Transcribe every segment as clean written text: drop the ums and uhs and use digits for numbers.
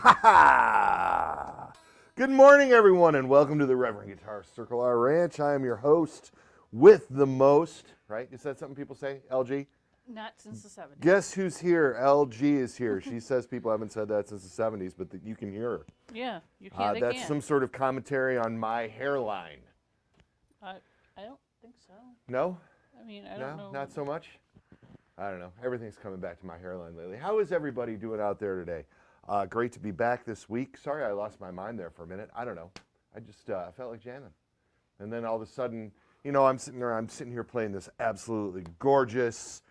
Ha ha! Good morning, everyone, and welcome to the Reverend Guitar Circle R Ranch. I am your host with the most, right? Is that something people say? LG? Not since the 70s. Guess who's here? LG is here. She says people haven't said that since the 70s, but you can hear her. Yeah, you can. That's some sort of commentary on my hairline. I don't think so. No? I mean, I don't know. Not so much? I don't know. Everything's coming back to my hairline lately. How is everybody doing out there today? Great to be back this week. Sorry I lost my mind there for a minute. I don't know. I just felt like jamming. And then all of a sudden, you know, I'm sitting here playing this absolutely gorgeous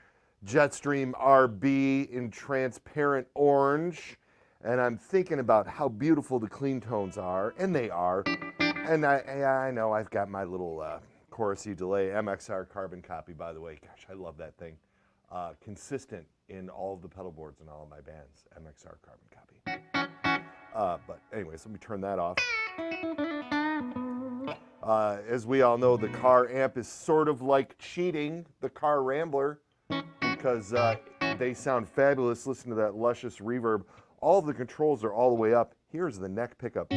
Jetstream RB in transparent orange. And I'm thinking about how beautiful the clean tones are, and they are. And I know I've got my little chorusy delay MXR carbon copy, by the way. Gosh, I love that thing. Consistent in all of the pedal boards in all of my bands, MXR carbon copy. But anyways, let me turn that off. As we all know, the car amp is sort of like cheating the car Rambler because they sound fabulous. Listen to that luscious reverb. All of the controls are all the way up. Here's the neck pickup.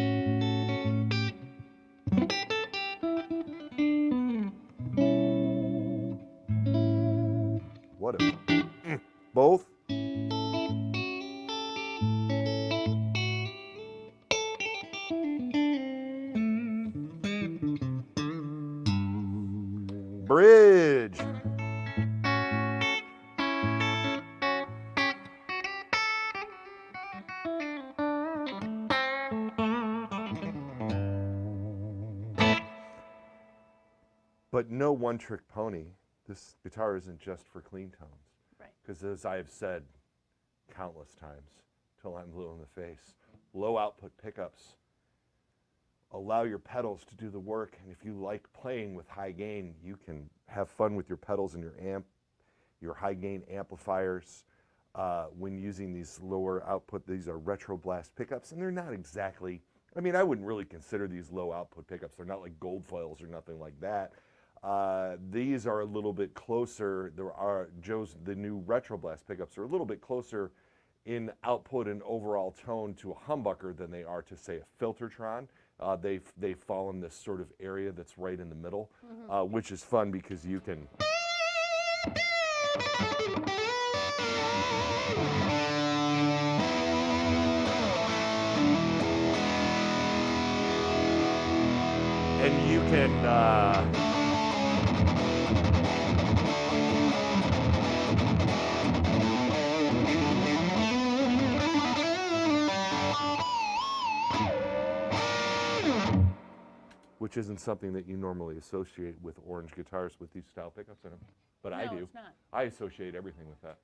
What a both. Bridge. But no one-trick pony. This guitar isn't just for clean tones. Right. Because as I have said countless times, till I'm blue in the face, low output pickups allow your pedals to do the work. And if you like playing with high gain, you can have fun with your pedals and your amp, your high gain amplifiers when using these lower output. These are retro blast pickups, and they're not exactly, I mean, I wouldn't really consider these low output pickups. They're not like gold foils or nothing like that. These are a little bit closer. The new retro blast pickups are a little bit closer in output and overall tone to a humbucker than they are to, say, a Filtertron. They fall in this sort of area that's right in the middle, which is fun because you can. And you can. Which isn't something that you normally associate with orange guitars with these style pickups in them. But No, I do. it's not. I associate everything with that.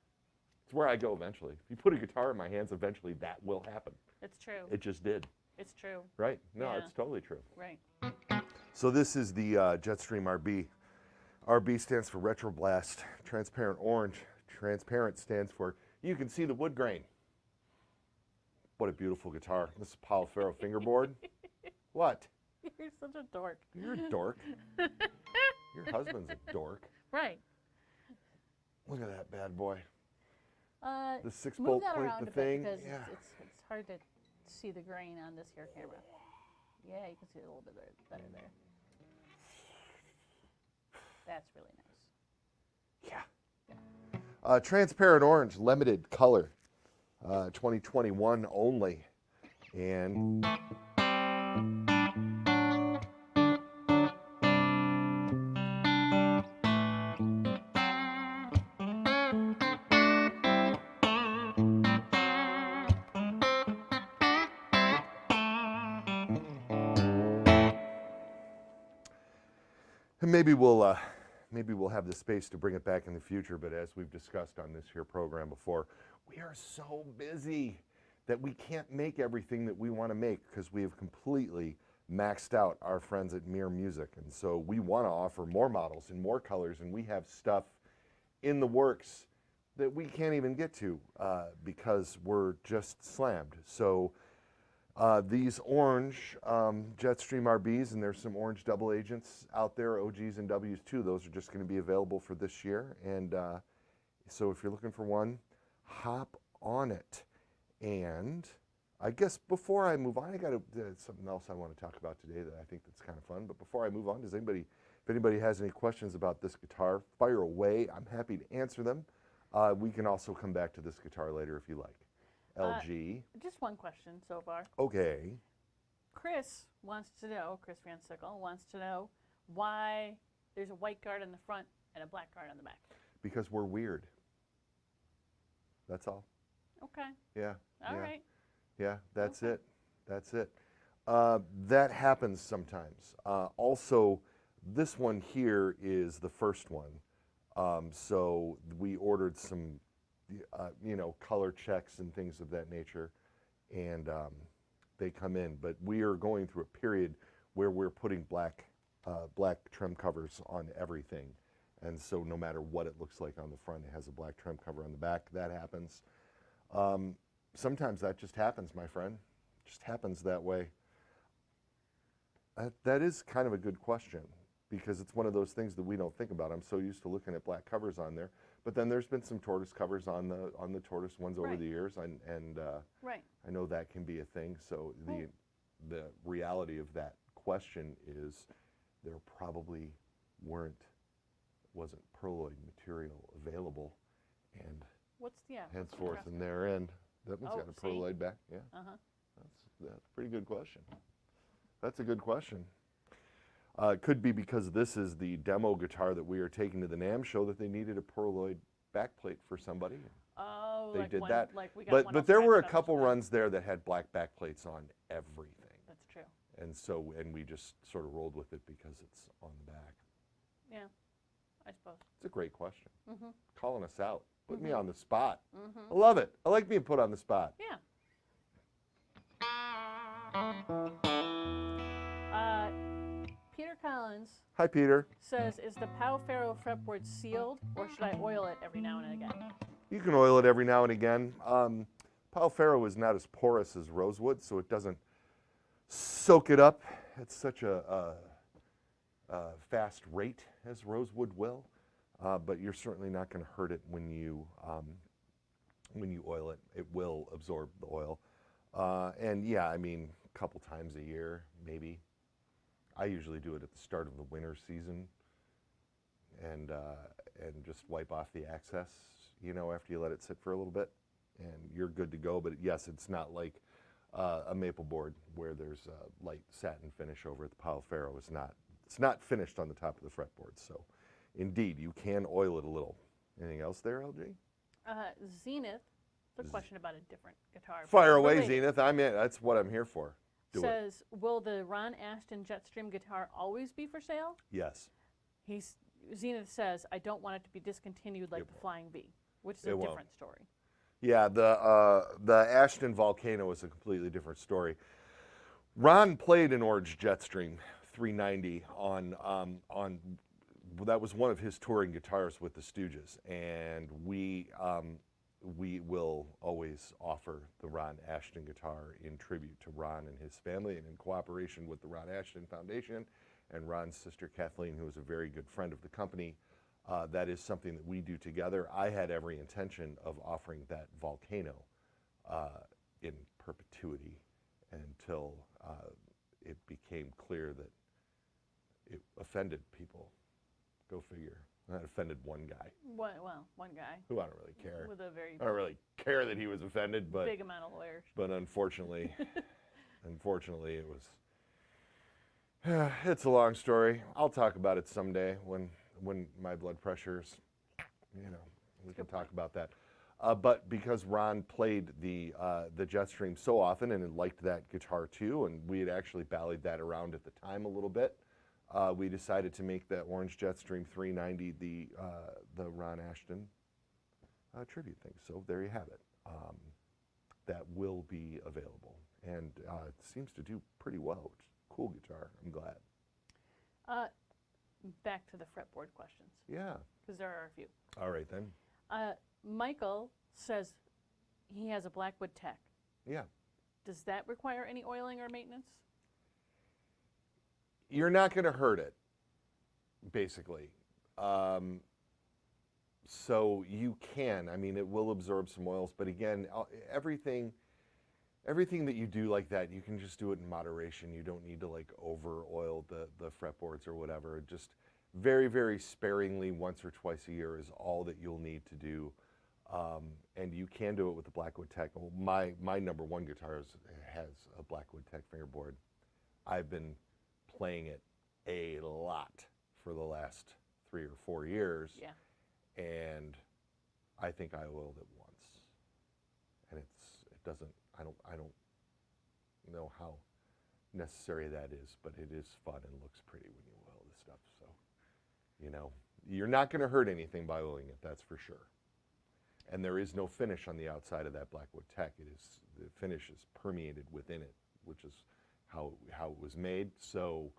It's where I go eventually. If you put a guitar in my hands, eventually that will happen. It's true. It just did. It's true. Right? No, Yeah. it's totally true. Right. So this is the Jetstream RB. RB stands for Retro Blast, transparent orange. Transparent stands for you can see the wood grain. What a beautiful guitar. This is Paul Ferro fingerboard. What? You're such a dork. You're a dork. Your husband's a dork. Right. Look at that bad boy. The Move 6-bolt that point, around the a thing. bit because Yeah. it's hard to see the grain on this here camera. Yeah, you can see it a little bit better there. That's really nice. Yeah. Transparent orange, limited color, 2021 only, and. And maybe we'll have the space to bring it back in the future, but as we've discussed on this here program before, we are so busy that we can't make everything that we want to make because we have completely maxed out our friends at Mere Music. And so we want to offer more models and more colors, and we have stuff in the works that we can't even get to because we're just slammed. So these orange Jetstream RBs, and there's some orange double agents out there, OGs and Ws too. Those are just going to be available for this year. And so if you're looking for one, hop on it. And I guess before I move on, I got something else I want to talk about today that I think that's kind of fun. But before I move on, if anybody has any questions about this guitar, fire away. I'm happy to answer them. We can also come back to this guitar later if you like. LG. Just one question so far. Okay. Chris Van Sickle wants to know why there's a white guard on the front and a black guard on the back. Because we're weird. That's all. Okay. Yeah. All right. Yeah, that's Okay. it. That's it. That happens sometimes. Also, this one here is the first one. So we ordered some, color checks and things of that nature, and they come in. But we are going through a period where we're putting black trim covers on everything. And so no matter what it looks like on the front, it has a black trim cover on the back. That happens. Sometimes that just happens, my friend. Just happens that way. That is kind of a good question, because it's one of those things that we don't think about. I'm so used to looking at black covers on there, but then there's been some tortoise covers on the tortoise ones over Right. the years, and Right. I know that can be a thing. So the reality of that question is there probably wasn't perloid material available, and What's the henceforth in their end. That one's got a see? perloid back. Yeah, that's a pretty good question. That's a good question. It could be because this is the demo guitar that we are taking to the NAMM show that they needed a perloid backplate for somebody. Oh, They like did one, that. Like we got But one but off there were a Scratch couple Feathers. runs there that had black backplates on everything, That's true. and we just sort of rolled with it because it's on the back. Yeah, I suppose. It's a great question. Mm-hmm. Calling us out, put me on the spot. Mm-hmm. I love it. I like being put on the spot. Yeah. Peter Collins Hi, Peter. says, is the Pau Ferro fretboard sealed, or should I oil it every now and again? You can oil it every now and again. Pau Ferro is not as porous as rosewood, so it doesn't soak it up at such a fast rate as rosewood will. But you're certainly not going to hurt it when you oil it. It will absorb the oil. And yeah, I mean, a couple times a year, maybe. I usually do it at the start of the winter season, and just wipe off the excess, after you let it sit for a little bit, and you're good to go. But yes, it's not like a maple board where there's a light satin finish over it. The Pau Ferro is not. It's not finished on the top of the fretboard, so indeed you can oil it a little. Anything else there, LG? Zenith, it's a question about a different guitar. Fire away, related. Zenith. I'm in. That's what I'm here for. Do it. Says, will the Ron Ashton Jetstream guitar always be for sale? Yes. Zenith says, I don't want it to be discontinued like It the won't. Flying V, which is a It won't. different story. Yeah, the Ashton Volcano is a completely different story. Ron played an orange Jetstream 390 on that was one of his touring guitars with the Stooges, and we will always offer the Ron Ashton guitar in tribute to Ron and his family, and in cooperation with the Ron Ashton Foundation and Ron's sister Kathleen, who is a very good friend of the company. That is something that we do together. I had every intention of offering that Volcano in perpetuity until it became clear that it offended people. Go figure. That offended one guy. Well, one guy. Who I don't really care. With a very I don't really care that he was offended, but big amount of lawyers. But unfortunately, it was. It's a long story. I'll talk about it someday when my blood pressure's, we can talk about that. But because Ron played the Jetstream so often and liked that guitar too, and we had actually ballied that around at the time a little bit, we decided to make that orange Jetstream 390 the Ron Ashton tribute thing. So there you have it. That will be available, and it seems to do pretty well. It's a cool guitar. I'm glad. Back to the fretboard questions, Yeah. because there are a few. All right then. Michael says he has a Blackwood Tech. Yeah. Does that require any oiling or maintenance? You're not going to hurt it, basically. So you can. I mean, it will absorb some oils, but again, everything everything that you do like that, you can just do it in moderation. You don't need to like over oil the fretboards or whatever. Just very, very sparingly, once or twice a year is all that you'll need to do. And you can do it with the Blackwood Tech. Well, my number one guitar has a Blackwood Tech fingerboard. I've been playing it a lot for the last 3 or 4 years. Yeah. And I think I oiled it once. And I don't know how necessary that is, but it is fun and looks pretty when you oil this stuff. So, you're not going to hurt anything by oiling it, that's for sure. And there is no finish on the outside of that Blackwood Tech. The finish is permeated within it, which is how it was made. So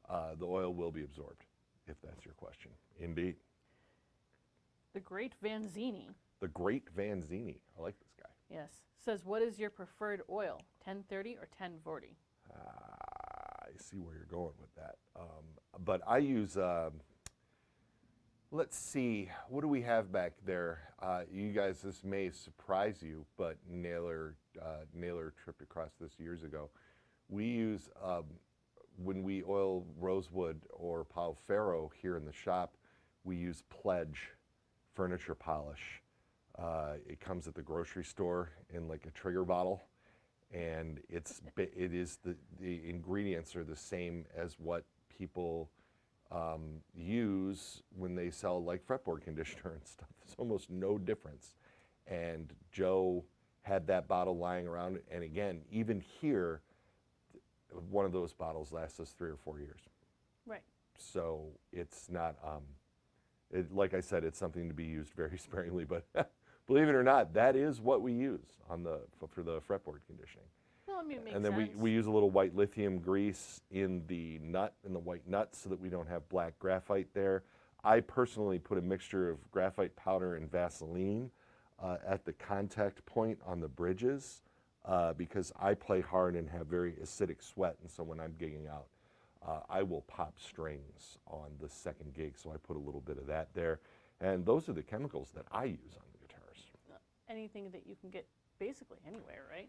the oil will be absorbed, if that's your question. Indeed. The Great Vanzini. The Great Vanzini. I like this guy. Yes. Says, what is your preferred oil, 1030 or 1040? I see where you're going with that. But I use, let's see, what do we have back there? You guys, this may surprise you, but Naylor tripped across this years ago. We use, when we oil rosewood or Pau Ferro here in the shop, we use Pledge furniture polish. It comes at the grocery store in like a trigger bottle, and it is the ingredients are the same as what people use when they sell like fretboard conditioner and stuff. There's almost no difference. And Joe had that bottle lying around, and again, even here, one of those bottles lasts us 3 or 4 years. Right. So it's not, like I said, it's something to be used very sparingly, but believe it or not, that is what we use for the fretboard conditioning. Well, I mean, it makes and then sense. we use a little white lithium grease in the white nuts, so that we don't have black graphite there. I personally put a mixture of graphite powder and Vaseline at the contact point on the bridges because I play hard and have very acidic sweat, and so when I'm gigging out, I will pop strings on the second gig, so I put a little bit of that there. And those are the chemicals that I use on the guitars. Anything that you can get basically anywhere, right?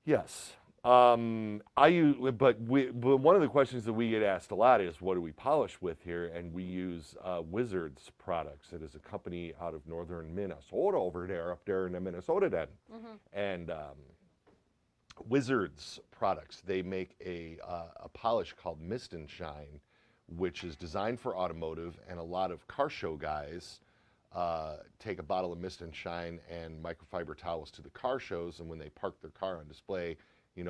Yes. But one of the questions that we get asked a lot is, what do we polish with here? And we use Wizards products. It is a company out of northern Minnesota up there in the Minnesota den. Mm-hmm. And Wizards products, they make a polish called Mist and Shine, which is designed for automotive, and a lot of car show guys take a bottle of Mist and Shine and microfiber towels to the car shows, and when they park their car on display,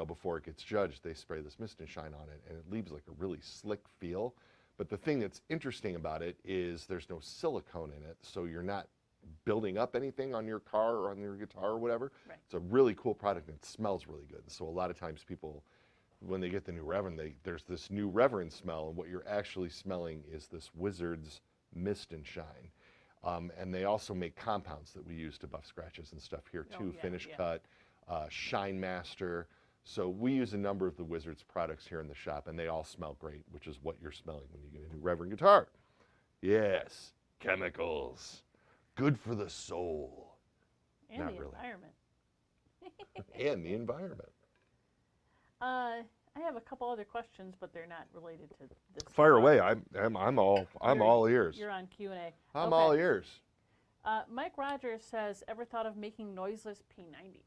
before it gets judged, they spray this Mist and Shine on it, and it leaves like a really slick feel. But the thing that's interesting about it is there's no silicone in it, so you're not building up anything on your car or on your guitar or whatever. Right. It's a really cool product, and it smells really good. So a lot of times people, when they get the new Reverend, there's this new Reverend smell, and what you're actually smelling is this Wizards Mist and Shine. And they also make compounds that we use to buff scratches and stuff here too. Finish Cut, Shine Master. So we use a number of the Wizards products here in the shop, and they all smell great, which is what you're smelling when you get a new Reverend guitar. Yes, chemicals, good for the soul. And Not the really. environment. And the environment. I have a couple other questions, but they're not related to this. Fire away. I'm all ears. You're on Q&A. I'm all ears. Mike Rogers says, ever thought of making noiseless P90s?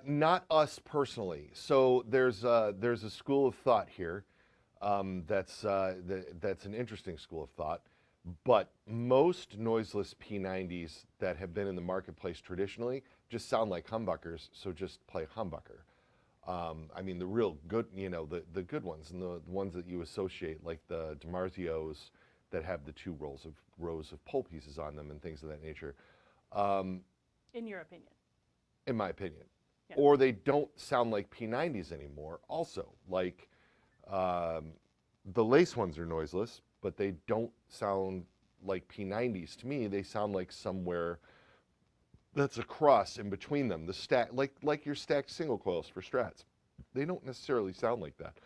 Not us personally. So there's a school of thought here that's an interesting school of thought. But most noiseless P90s that have been in the marketplace traditionally just sound like humbuckers, so just play humbucker. I mean, the real good, the good ones, and the ones that you associate, like the DiMarzios that have the 2 rows of pole pieces on them and things of that nature. In your opinion? In my opinion. Yeah. Or they don't sound like P90s anymore also. Like the lace ones are noiseless, but they don't sound like P90s to me. They sound like somewhere that's a cross in between them. The stack, like your stacked single coils for Strats. They don't necessarily sound like that.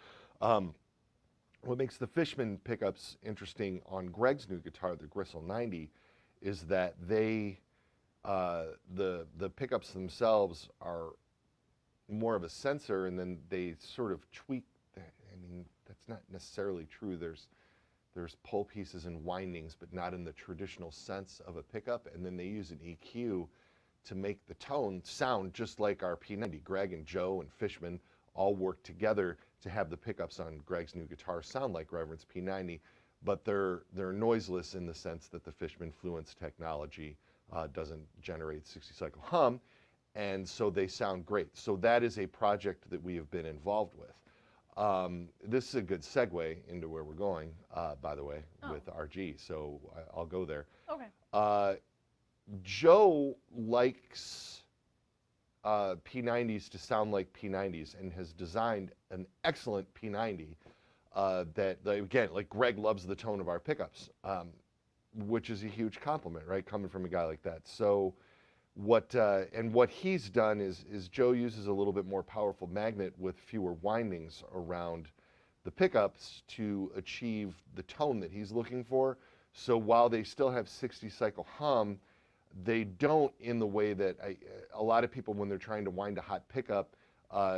What makes the Fishman pickups interesting on Greg's new guitar, the Gristle 90, is that they, the pickups themselves are more of a sensor, and then they sort of tweak that. I mean, that's not necessarily true. There's pull pieces and windings, but not in the traditional sense of a pickup. And then they use an EQ to make the tone sound just like our P90. Greg and Joe and Fishman all work together to have the pickups on Greg's new guitar sound like Reverend's P90, but they're noiseless in the sense that the Fishman Fluence technology doesn't generate 60 cycle hum, and so they sound great. So that is a project that we have been involved with. This is a good segue into where we're going, by the way, with RG, so I'll go there. Okay. Joe likes P90s to sound like P90s and has designed an excellent P90 that, again, like Greg loves the tone of our pickups, which is a huge compliment, right, coming from a guy like that. So what he's done is Joe uses a little bit more powerful magnet with fewer windings around the pickups to achieve the tone that he's looking for. So while they still have 60 cycle hum, they don't in the way that a lot of people, when they're trying to wind a hot pickup,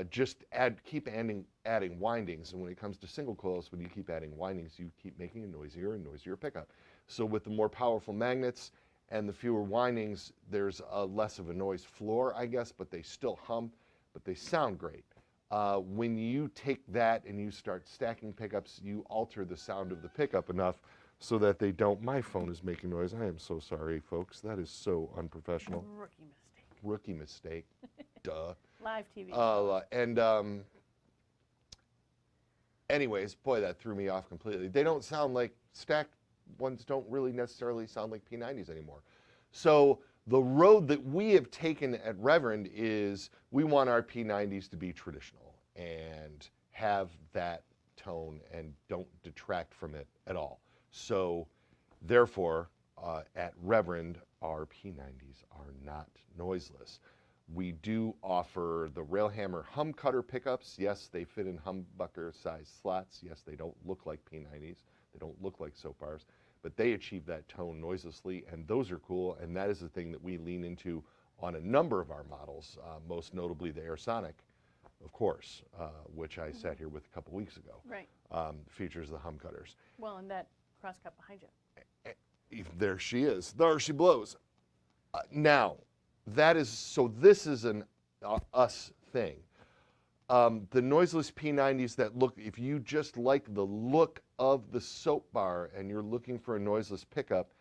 just keep adding windings. And when it comes to single coils, when you keep adding windings, you keep making a noisier and noisier pickup. So with the more powerful magnets and the fewer windings, there's less of a noise floor, I guess, but they still hum, but they sound great. When you take that and you start stacking pickups, you alter the sound of the pickup enough so that they don't. My phone is making noise. I am so sorry, folks. That is so unprofessional. Rookie mistake. Rookie mistake. Duh. Live TV. Anyways, boy, that threw me off completely. They don't sound like stacked ones. Don't really necessarily sound like P90s anymore. So the road that we have taken at Reverend is we want our P90s to be traditional and have that tone and don't detract from it at all. So therefore, at Reverend, our P90s are not noiseless. We do offer the Railhammer hum cutter pickups. Yes, they fit in humbucker size slots. Yes, they don't look like P90s. They don't look like soap bars, but they achieve that tone noiselessly, and those are cool, and that is the thing that we lean into on a number of our models, most notably the Airsonic, of course, which I sat here with a couple weeks ago. Right. Features the hum cutters. Well, and that crosscut behind you. There she is. There she blows. Now, this is an us thing. The noiseless P90s that look, if you just like the look of the soap bar and you're looking for a noiseless pickup,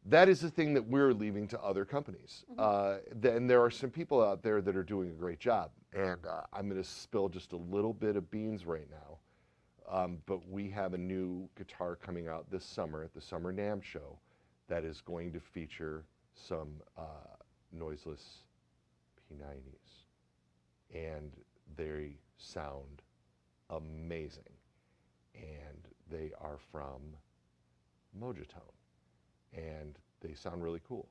that is the thing that we're leaving to other companies. And there are some people out there that are doing a great job. And I'm going to spill just a little bit of beans right now. But we have a new guitar coming out this summer at the Summer NAMM show that is going to feature some noiseless P90s. And they sound amazing. And they are from Mojitone. And they sound really cool.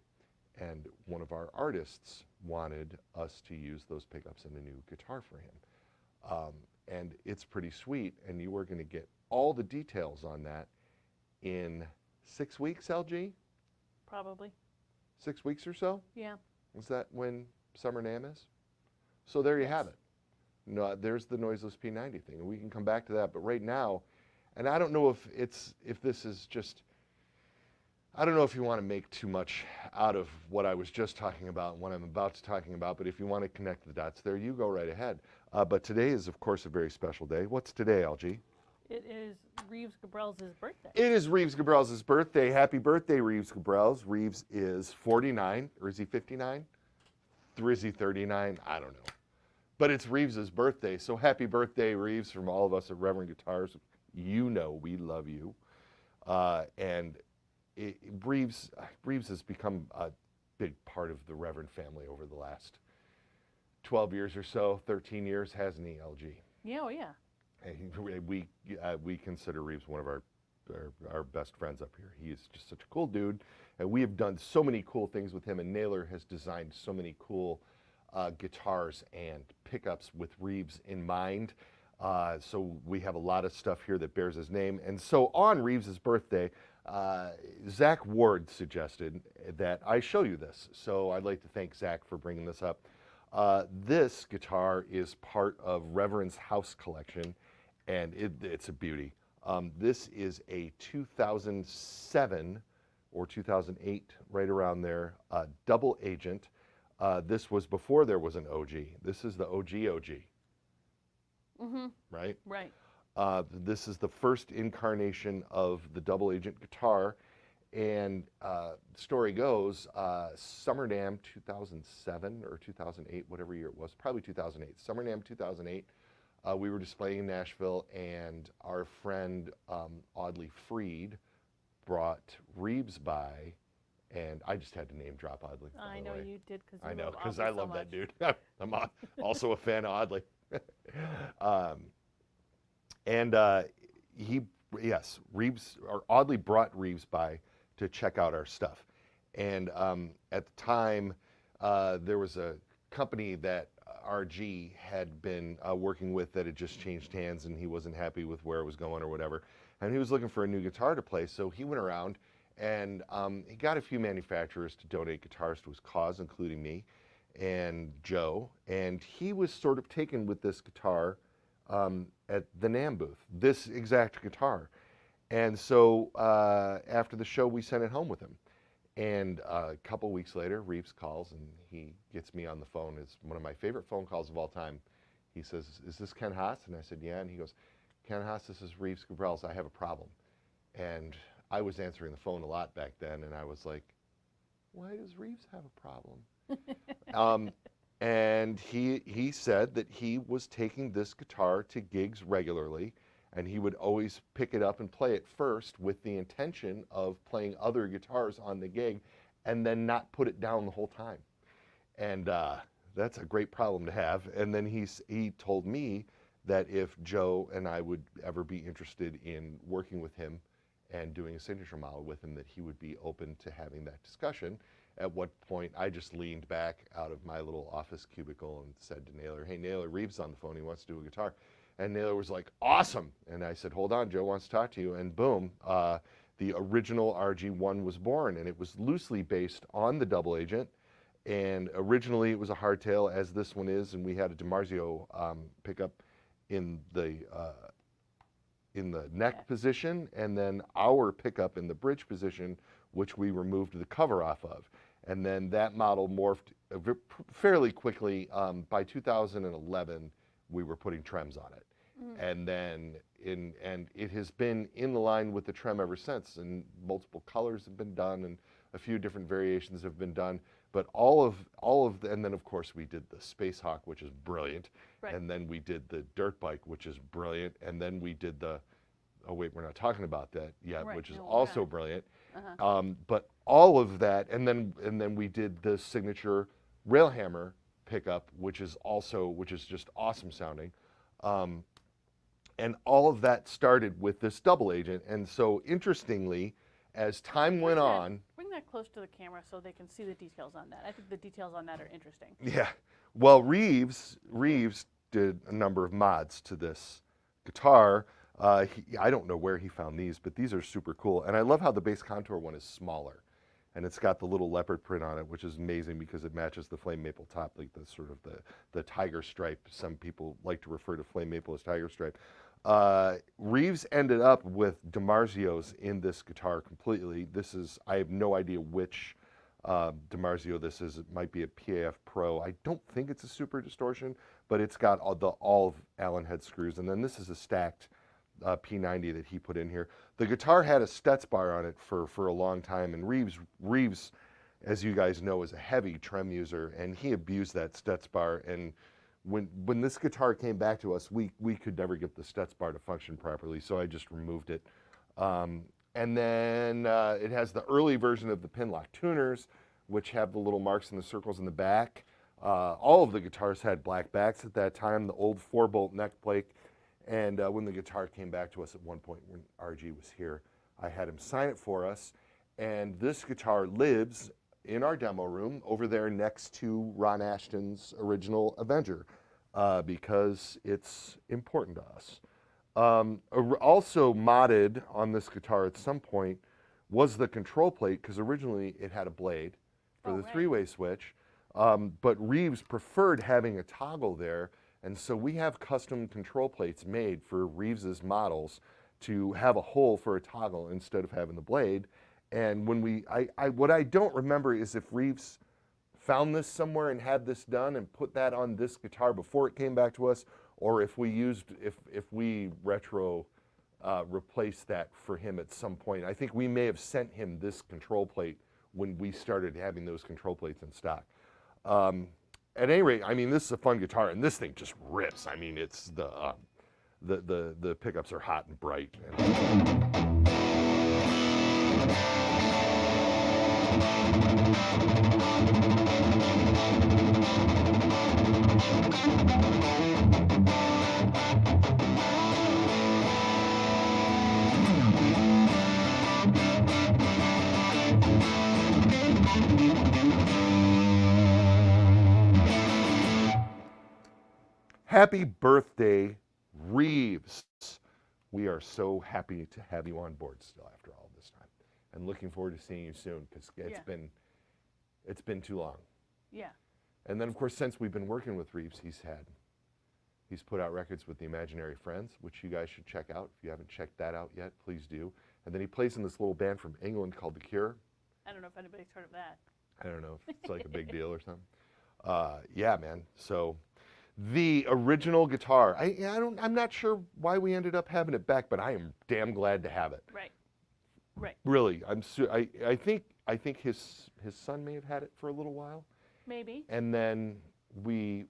And one of our artists wanted us to use those pickups in a new guitar for him. And it's pretty sweet, and you are going to get all the details on that in 6 weeks, LG? Probably. 6 weeks or so? Yeah. Is that when Summer NAMM is? So there you have it. No, there's the noiseless P90 thing, and we can come back to that. But right now, and I don't know if this is just, I don't know if you want to make too much out of what I was just talking about and what I'm about to talking about, but if you want to connect the dots there, you go right ahead. But today is, of course, a very special day. What's today, LG? It is Reeves Gabrels' birthday. It is Reeves Gabrels' birthday. Happy birthday, Reeves Gabrels. Reeves is 49, or is he 59? Or is he 39? I don't know. But it's Reeves' birthday, so happy birthday, Reeves, from all of us at Reverend Guitars. You know we love you. And Reeves has become a big part of the Reverend family over the last 12 years or so, 13 years, hasn't he, LG? Yeah, oh yeah. And we consider Reeves one of our best friends up here. He is just such a cool dude, and we have done so many cool things with him, and Naylor has designed so many cool guitars and pickups with Reeves in mind. So we have a lot of stuff here that bears his name. And so on Reeves' birthday, Zach Ward suggested that I show you this. So I'd like to thank Zach for bringing this up. This guitar is part of Reverend's house collection, and it's a beauty. This is a 2007 or 2008, right around there, double agent. This was before there was an OG. This is the OG. Mm-hmm. Right? Right. This is the first incarnation of the double agent guitar. And story goes, Summer NAMM 2007 or 2008, whatever year it was, probably 2008. Summer NAMM 2008, we were displaying in Nashville, and our friend Audley Freed brought Reeves by, and I just had to name drop Audley. I know you did because I know, because I love that dude. I'm also a fan of Audley. Reeves, or Audley brought Reeves by to check out our stuff. And at the time, there was a company that RG had been working with that had just changed hands, and he wasn't happy with where it was going or whatever. And he was looking for a new guitar to play, so he went around and he got a few manufacturers to donate guitars to his cause, including me and Joe. And he was sort of taken with this guitar at the NAMM booth, this exact guitar. And so after the show, we sent it home with him. And a couple weeks later, Reeves calls, and he gets me on the phone. It's one of my favorite phone calls of all time. He says, "Is this Ken Haas?" And I said, "Yeah." And he goes, "Ken Haas, this is Reeves Gabrels. I have a problem." And I was answering the phone a lot back then, and I was like, why does Reeves have a problem? And he said that he was taking this guitar to gigs regularly, and he would always pick it up and play it first with the intention of playing other guitars on the gig, and then not put it down the whole time. And that's a great problem to have. And then he told me that if Joe and I would ever be interested in working with him and doing a signature model with him, that he would be open to having that discussion. At what point I just leaned back out of my little office cubicle and said to Naylor, "Hey Naylor, Reeves on the phone, he wants to do a guitar." And Naylor was like, "Awesome." And I said, "Hold on, Joe wants to talk to you." And boom, the original RG1 was born, and it was loosely based on the double agent. And originally it was a hardtail, as this one is, and we had a DiMarzio pickup in the neck position, and then our pickup in the bridge position, which we removed the cover off of. And then that model morphed fairly quickly. By 2011, we were putting trems on it. And then and it has been in the line with the trem ever since, and multiple colors have been done, and a few different variations have been done. But and then of course we did the Space Hawk, which is brilliant. Right. And then we did the dirt bike, which is brilliant. And then we did the, oh wait, we're not talking about that yet, right, which is also brilliant. But all of that, and then we did the signature Railhammer pickup, which is just awesome sounding. And all of that started with this double agent. And so interestingly, as time went on, bring that close to the camera so they can see the details on that. I think the details on that are interesting. Yeah. Well, Reeves did a number of mods to this guitar. I don't know where he found these, but these are super cool. And I love how the bass contour one is smaller. And it's got the little leopard print on it, which is amazing because it matches the flame maple top, like the sort of the tiger stripe. Some people like to refer to flame maple as tiger stripe. Reeves ended up with DiMarzios in this guitar completely. I have no idea which DiMarzio this is. It might be a PAF Pro. I don't think it's a super distortion, but it's got all of Allen head screws. And then this is a stacked P90 that he put in here. The guitar had a Stets bar on it for a long time, and Reeves, as you guys know, is a heavy trem user, and he abused that Stets bar. And when this guitar came back to us, we could never get the Stets bar to function properly, so I just removed it. And then it has the early version of the Pinlock tuners, which have the little marks and the circles in the back. All of the guitars had black backs at that time, the old 4-bolt neck plate. And when the guitar came back to us at one point when RG was here, I had him sign it for us. And this guitar lives in our demo room over there next to Ron Ashton's original Avenger because it's important to us. Also modded on this guitar at some point was the control plate, because originally it had a blade for the three-way switch. But Reeves preferred having a toggle there, and so we have custom control plates made for Reeves's models to have a hole for a toggle instead of having the blade. And when what I don't remember is if Reeves found this somewhere and had this done and put that on this guitar before it came back to us, or if we retro replaced that for him at some point. I think we may have sent him this control plate when we started having those control plates in stock. At any rate, I mean, this is a fun guitar, and this thing just rips. I mean, it's the pickups are hot and bright. Happy birthday, Reeves. We are so happy to have you on board still after all this time, and looking forward to seeing you soon, because it's been too long. Yeah. And then, of course, since we've been working with Reeves, he's put out records with the Imaginary Friends, which you guys should check out. If you haven't checked that out yet, please do. And then he plays in this little band from England called The Cure. I don't know if anybody's heard of that. I don't know if it's like a big deal or something. Yeah, man. So the original guitar, I'm not sure why we ended up having it back, but I am damn glad to have it. Right. Right. Really, I think his son may have had it for a little while. Maybe. And then we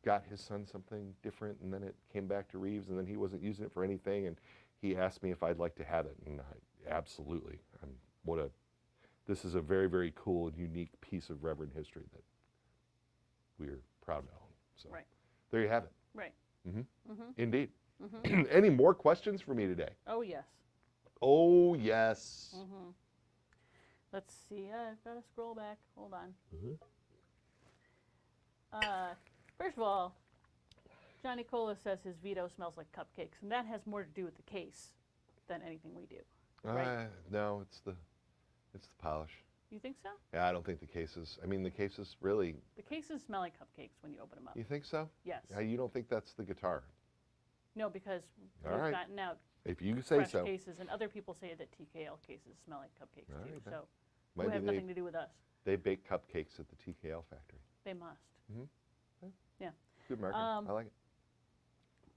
got his son something different, and then it came back to Reeves, and then he wasn't using it for anything, and he asked me if I'd like to have it, and absolutely. This is a very, very cool and unique piece of Reverend history that we're proud to own. So right. There you have it. Right. Mm-hmm. Mm-hmm. Indeed. Mm-hmm. Any more questions for me today? Oh, yes. Oh, yes. Mm-hmm. Let's see. I've got to scroll back. Hold on. Mm-hmm. First of all, Johnny Cola says his Vito smells like cupcakes, and that has more to do with the case than anything we do. Right? No, it's the polish. You think so? Yeah, I don't think the cases. I mean, the cases really. The cases smell like cupcakes when you open them up. You think so? Yes. You don't think that's the guitar? No, because All we've right. gotten out If you say fresh so. cases, and other people say that TKL cases smell like cupcakes All too. right, So Maybe who have nothing to do with us. They bake cupcakes at the TKL factory. They must. Mm-hmm. Yeah. Good marketing. I like it.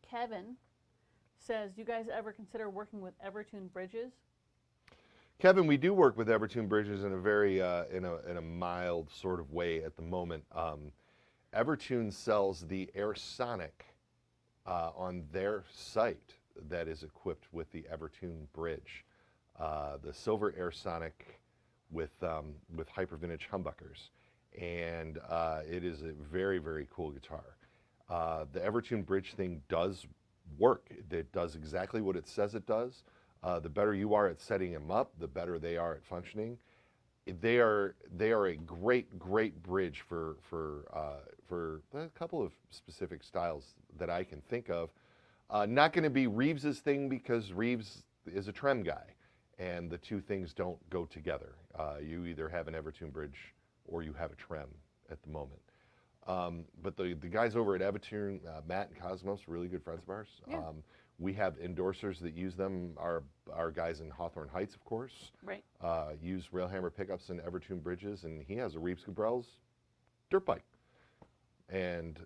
Kevin says, "You guys ever consider working with Evertune bridges?" Kevin, we do work with Evertune bridges in a very in a mild sort of way at the moment. Evertune sells the AirSonic on their site that is equipped with the Evertune bridge, the silver AirSonic with hyper vintage humbuckers, and it is a very, very cool guitar. The Evertune bridge thing does work. It does exactly what it says it does. The better you are at setting them up, the better they are at functioning. They are a great bridge for a couple of specific styles that I can think of. Not going to be Reeves's thing, because Reeves is a trem guy, and the two things don't go together. You either have an Evertune bridge or you have a trem at the moment. But the guys over at Evertune, Matt and Cosmos, really good friends of ours. Yeah. We have endorsers that use them. Our guys in Hawthorne Heights, of course, Right. use Railhammer pickups and Evertune bridges, and he has a Reeves Gabrels dirt bike. And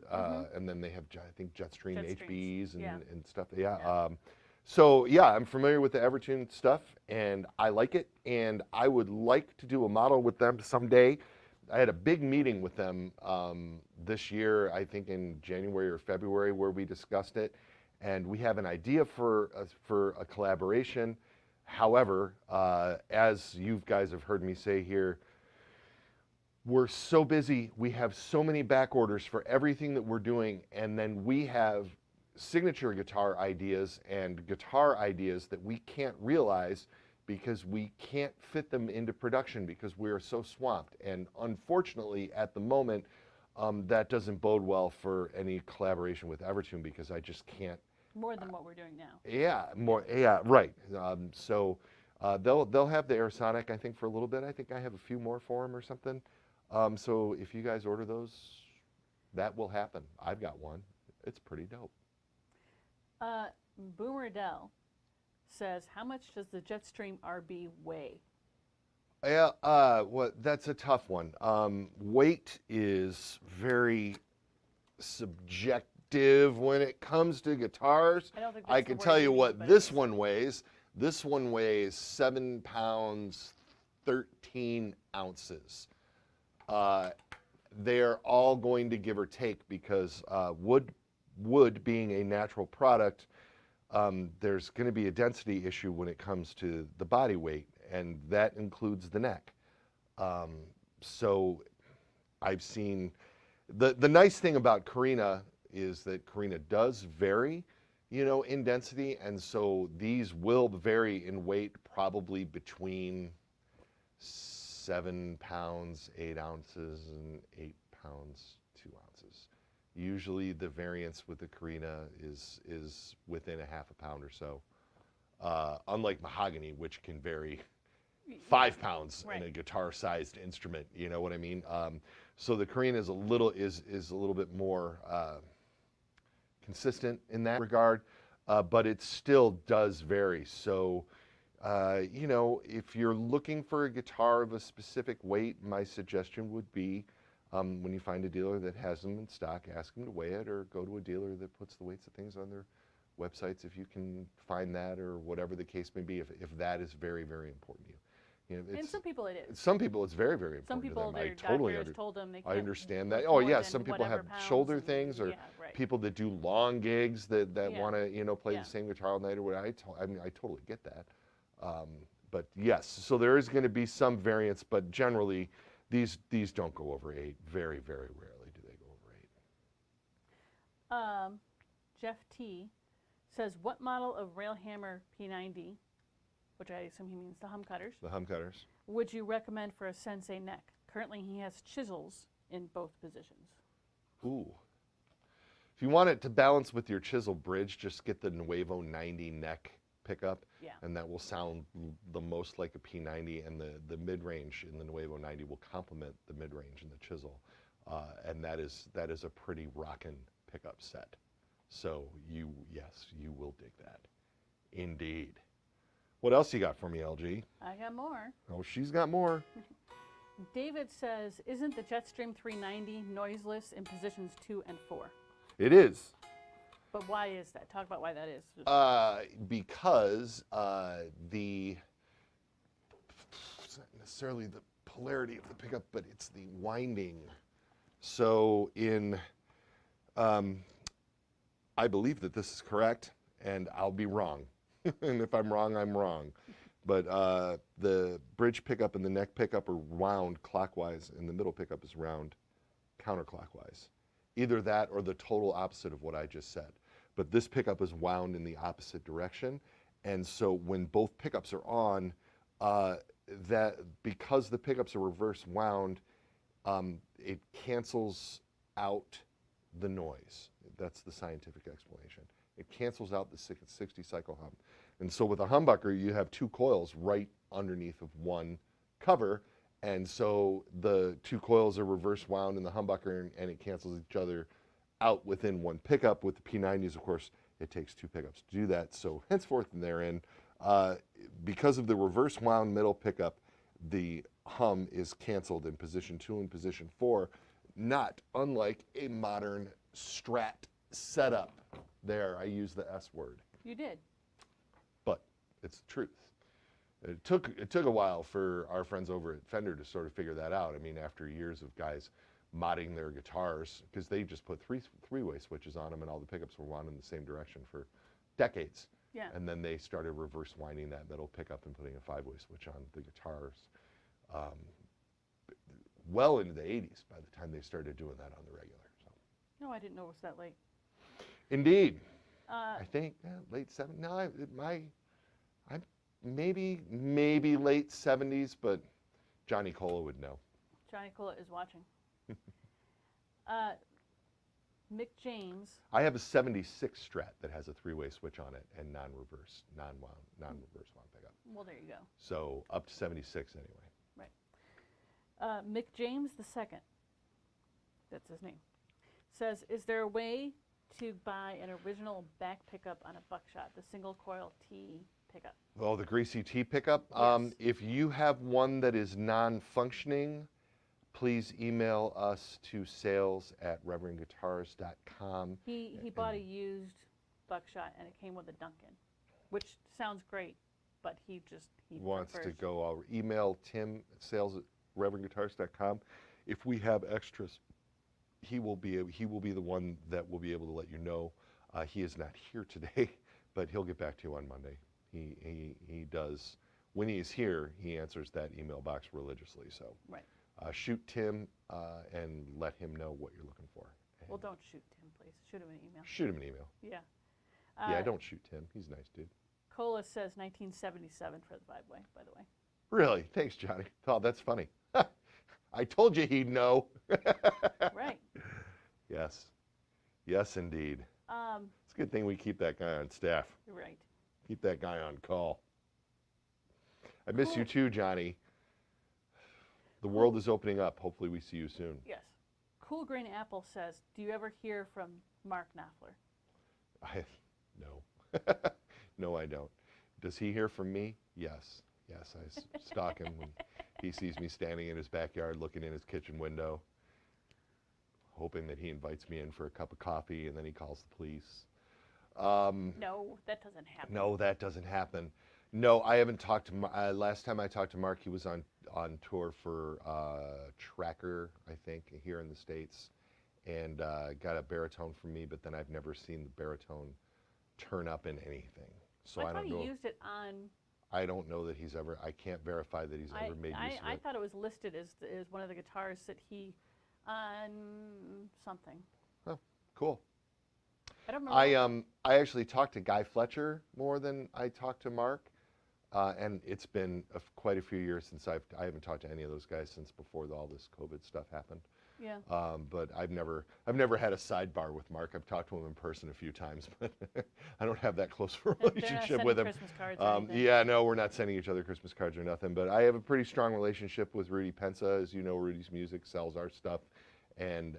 and then they have, I think, Jetstream HBs and stuff. Yeah. So yeah, I'm familiar with the Evertune stuff, and I like it, and I would like to do a model with them someday. I had a big meeting with them this year, I think in January or February, where we discussed it, and we have an idea for a collaboration. However, as you guys have heard me say here, we're so busy. We have so many back orders for everything that we're doing, and then we have signature guitar ideas and guitar ideas that we can't realize because we can't fit them into production because we are so swamped. And unfortunately, at the moment, that doesn't bode well for any collaboration with Evertune, because I just can't. More than what we're doing now. Yeah, more. Yeah, right. So they'll have the AirSonic, I think, for a little bit. I think I have a few more for them or something. So if you guys order those, that will happen. I've got one. It's pretty dope. Boomer Dell says, how much does the Jetstream RB weigh? Yeah, well, that's a tough one. Weight is very subjective when it comes to guitars. I don't think I that's the can word tell you you mean, what but this it is. one weighs. This one weighs 7 pounds, 13 ounces. They're all going to give or take because wood being a natural product, there's going to be a density issue when it comes to the body weight, and that includes the neck. So I've seen, the nice thing about Carina is that Carina does vary, you know, in density, and so these will vary in weight probably between 7 pounds, 8 ounces, and 8 pounds, 2 ounces. Usually the variance with the Carina is within a half a pound or so. Unlike mahogany, which can vary 5 pounds in a guitar-sized instrument, you know what I mean? So the Carina is a little bit more consistent in that regard, but it still does vary. So, you know, if you're looking for a guitar of a specific weight, my suggestion would be when you find a dealer that has them in stock, ask them to weigh it, or go to a dealer that puts the weights of things on their websites if you can find that, or whatever the case may be, if that is very, very important to you. You know, And some people it is. some people it's very, very important Some people, to them. their I totally doctors told them they I can't understand that. lift Oh more yeah, than some people whatever have pounds shoulder and- things, or yeah, right. people that do long gigs that Yeah. want to, you know, play Yeah. the same guitar all night or whatever. I mean, I totally get that. But yes, so there is going to be some variance, but generally these don't go over 8. Very, very rarely do they go over 8. Jeff T says, what model of Railhammer P90, which I assume he means the hum cutters, The hum cutters. would you recommend for a sensei neck? Currently he has chisels in both positions. Ooh. If you want it to balance with your chisel bridge, just get the Nuevo 90 neck pickup, Yeah. and that will sound the most like a P90, and the mid-range in the Nuevo 90 will complement the mid-range in the chisel, and that is a pretty rockin' pickup set. So yes, you will dig that. Indeed. What else you got for me, LG? I got more. Oh, she's got more. David says, isn't the Jetstream 390 noiseless in positions 2 and 4? It is. But why is that? Talk about why that is. Because it's not necessarily the polarity of the pickup, but it's the winding. So I believe that this is correct, and I'll be wrong. And if I'm wrong, I'm wrong. But the bridge pickup and the neck pickup are wound clockwise, and the middle pickup is round counterclockwise. Either that or the total opposite of what I just said. But this pickup is wound in the opposite direction, and so when both pickups are on, that because the pickups are reverse wound, it cancels out the noise. That's the scientific explanation. It cancels out the 60 cycle hum. And so with a humbucker, you have 2 coils right underneath of one cover, and so the 2 coils are reverse wound in the humbucker, and it cancels each other out within one pickup. With the P90s, of course, it takes 2 pickups to do that. So henceforth and therein, because of the reverse wound middle pickup, the hum is canceled in position 2 and position 4, not unlike a modern Strat setup. There, I use the S word. You did. But it's the truth. It took a while for our friends over at Fender to sort of figure that out. I mean, after years of guys modding their guitars, because they just put three-way switches on them, and all the pickups were wound in the same direction for decades. Yeah. And then they started reverse winding that middle pickup and putting a 5-way switch on the guitars. Well into the 80s by the time they started doing that on the regular. So. No, I didn't know it was that late. Indeed. I think late 70s. No, I'm maybe late 70s, but Johnny Cola would know. Johnny Cola is watching. Mick James. I have a 76 Strat that has a 3-way switch on it and non-reverse wound pickup. Well, there you go. So up to 76 anyway. Mick James II, that's his name, says, is there a way to buy an original back pickup on a Buckshot, the single coil T pickup? Oh, the Greasy T pickup? Yes. If you have one that is non-functioning, please email us to sales@reverendguitars.com. He bought a used Buckshot and it came with a Duncan, which sounds great, but he Wants prefers. to go. I'll email Tim at sales@reverendguitars.com. If we have extras, he will be the one that will be able to let you know. He is not here today, but he'll get back to you on Monday. He does. When he is here, he answers that email box religiously. So Right. Shoot Tim and let him know what you're looking for. Well, don't shoot Tim, please. Shoot him an email. Shoot him an email. Yeah. Yeah, don't shoot Tim. He's a nice dude. Cola says 1977 for the 5-way, by the way. Really? Thanks, Johnny. Oh, that's funny. I told you he'd know. Right. Yes. Yes, indeed. It's a good thing we keep that guy on staff. Right. Keep that guy on call. I miss you too, Johnny. The world is opening up. Hopefully we see you soon. Yes. Cool Grain Apple says, do you ever hear from Mark Knopfler? No. No, I don't. Does he hear from me? Yes. Yes, I stalk him when he sees me standing in his backyard looking in his kitchen window, hoping that he invites me in for a cup of coffee, and then he calls the police. No, that doesn't happen. No, that doesn't happen. No, I haven't talked to last time I talked to Mark, he was on tour for Tracker, I think, here in the States, and got a baritone from me, but then I've never seen the baritone turn up in anything. So I thought don't know. he used it on. I don't know that he's ever, I can't verify that he's ever made use of I it. thought it was listed as one of the guitars that he, on something. Oh, cool. I don't remember. I actually talked to Guy Fletcher more than I talked to Mark, and it's been quite a few years since I haven't talked to any of those guys since before all this COVID stuff happened. Yeah. But I've never had a sidebar with Mark. I've talked to him in person a few times, but I don't have that close of a They're not relationship with him. sending Christmas cards or anything. Yeah, no, we're not sending each other Christmas cards or nothing. But I have a pretty strong relationship with Rudy Pensa. As you know, Rudy's music sells our stuff, and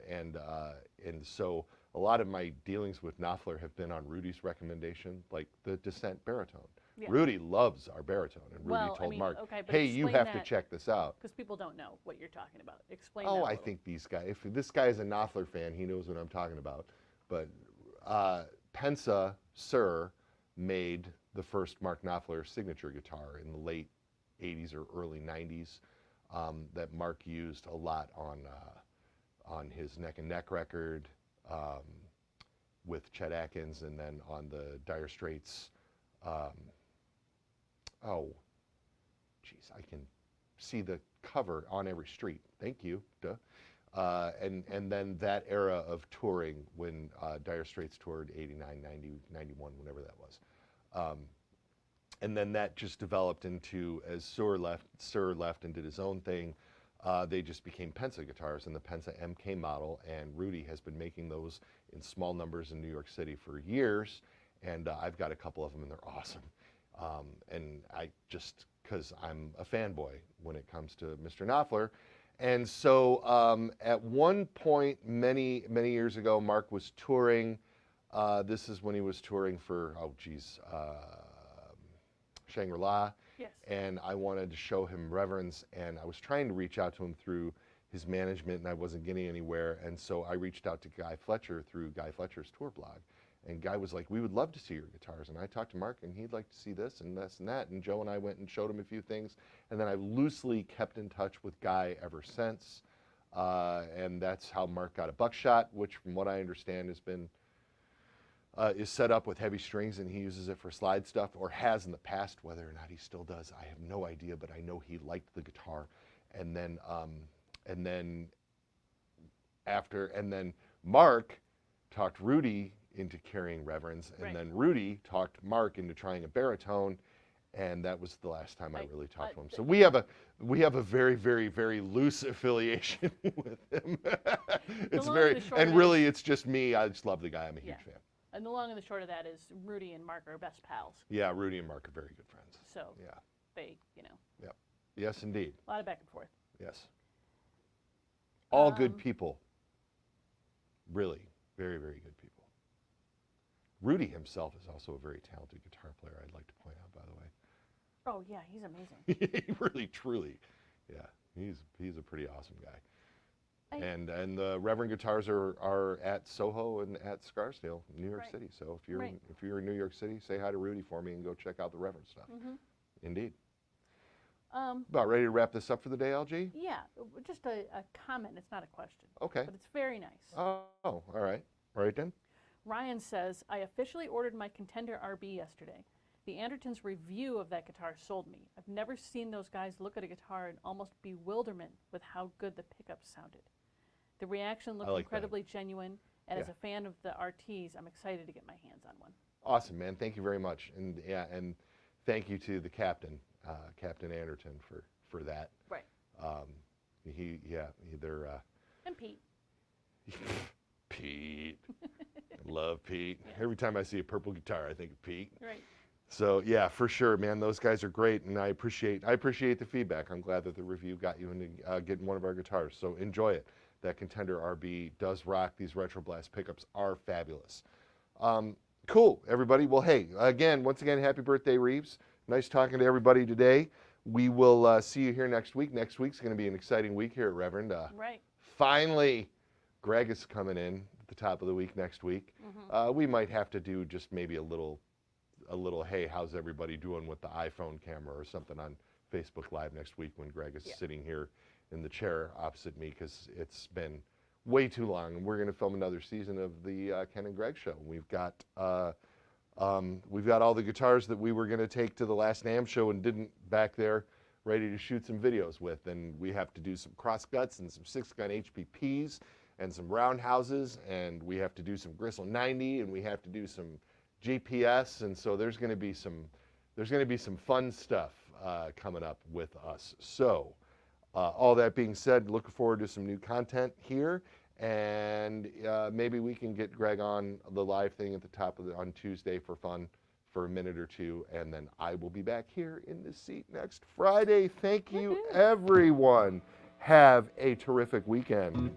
so a lot of my dealings with Knopfler have been on Rudy's recommendation, like the Descent baritone. Yeah. Rudy loves our baritone, and Rudy told Mark, okay, but "Hey, you explain have to that, check this out." because people don't know what you're talking about. Explain that Oh, a I little. think these guys, if this guy is a Knopfler fan, he knows what I'm talking about. But Pensa, Sir, made the first Mark Knopfler signature guitar in the late 80s or early 90s that Mark used a lot on his Neck and Neck record with Chet Atkins, and then on the Dire Straits. Oh, geez, I can see the cover on every street. Thank you. Duh. And then that era of touring when Dire Straits toured 89, 90, 91, whenever that was. And then that just developed into, as Sir left and did his own thing, they just became Pensa guitars and the Pensa MK model, and Rudy has been making those in small numbers in New York City for years, and I've got a couple of them and they're awesome. And I just, because I'm a fanboy when it comes to Mr. Knopfler. And so at one point, many years ago, Mark was touring. This is when he was touring for, Shangri-La. Yes. And I wanted to show him Reverend's, and I was trying to reach out to him through his management, and I wasn't getting anywhere. And so I reached out to Guy Fletcher through Guy Fletcher's tour blog. And Guy was like, "We would love to see your guitars." And I talked to Mark, and he'd like to see this and this and that. And Joe and I went and showed him a few things. And then I've loosely kept in touch with Guy ever since. And that's how Mark got a Buckshot, which from what I understand has been, is set up with heavy strings, and he uses it for slide stuff, or has in the past. Whether or not he still does, I have no idea, but I know he liked the guitar. And then Mark talked Rudy into carrying Reverend's, and Right. then Rudy talked Mark into trying a baritone, and that was the last time I really talked to him. So we have a very, very, very loose affiliation with him. It's long very, and the short and of really it's just me. I just love the guy. I'm a huge fan. And the long and the short of that is Rudy and Mark are best pals. Yeah, Rudy and Mark are very good friends. So Yeah. they, Yep. Yes, indeed. a lot of back and forth. Yes. All good people. Really, very, very good people. Rudy himself is also a very talented guitar player, I'd like to point out, by the way. Oh, yeah, he's amazing. He really, truly, yeah, he's a pretty awesome guy. And the Reverend guitars are at Soho and at Scarsdale, New York City. So if you're in New York City, say hi to Rudy for me and go check out the Reverend stuff. Indeed. About ready to wrap this up for the day, LG? Yeah, just a comment. It's not a question. Okay. But it's very nice. Oh, all right. All right then. Ryan says, I officially ordered my Contender RB yesterday. The Andertons' review of that guitar sold me. I've never seen those guys look at a guitar in almost bewilderment with how good the pickups sounded. The reaction looked incredibly genuine, and as a fan of the RTs, I'm excited to get my hands on one. Awesome, man. Thank you very much. And yeah, and thank you to the captain, Captain Anderton, for that. Right. They're and Pete. Pete. I love Pete. Every time I see a purple guitar, I think of Pete. Right. So yeah, for sure, man. Those guys are great, and I appreciate the feedback. I'm glad that the review got you into getting one of our guitars. So enjoy it. That Contender RB does rock. These Retro Blast pickups are fabulous. Cool, everybody. Well, hey, once again, happy birthday, Reeves. Nice talking to everybody today. We will see you here next week. Next week's going to be an exciting week here at Reverend. Right. Finally, Greg is coming in at the top of the week next week. We might have to do just maybe a little, hey, how's everybody doing with the iPhone camera or something on Facebook Live next week when Greg is sitting here in the chair opposite me, because it's been way too long. And we're going to film another season of the Ken and Greg show. We've got all the guitars that we were going to take to the last NAMM show and didn't back there, ready to shoot some videos with. And we have to do some cross guts and some 6-gun HPPs and some roundhouses, and we have to do some Gristle 90, and we have to do some GPS. And so there's going to be some fun stuff coming up with us. So all that being said, looking forward to some new content here, and maybe we can get Greg on the live thing at the top of on Tuesday for fun for a minute or two, and then I will be back here in the seat next Friday. Thank you, everyone. Have a terrific weekend.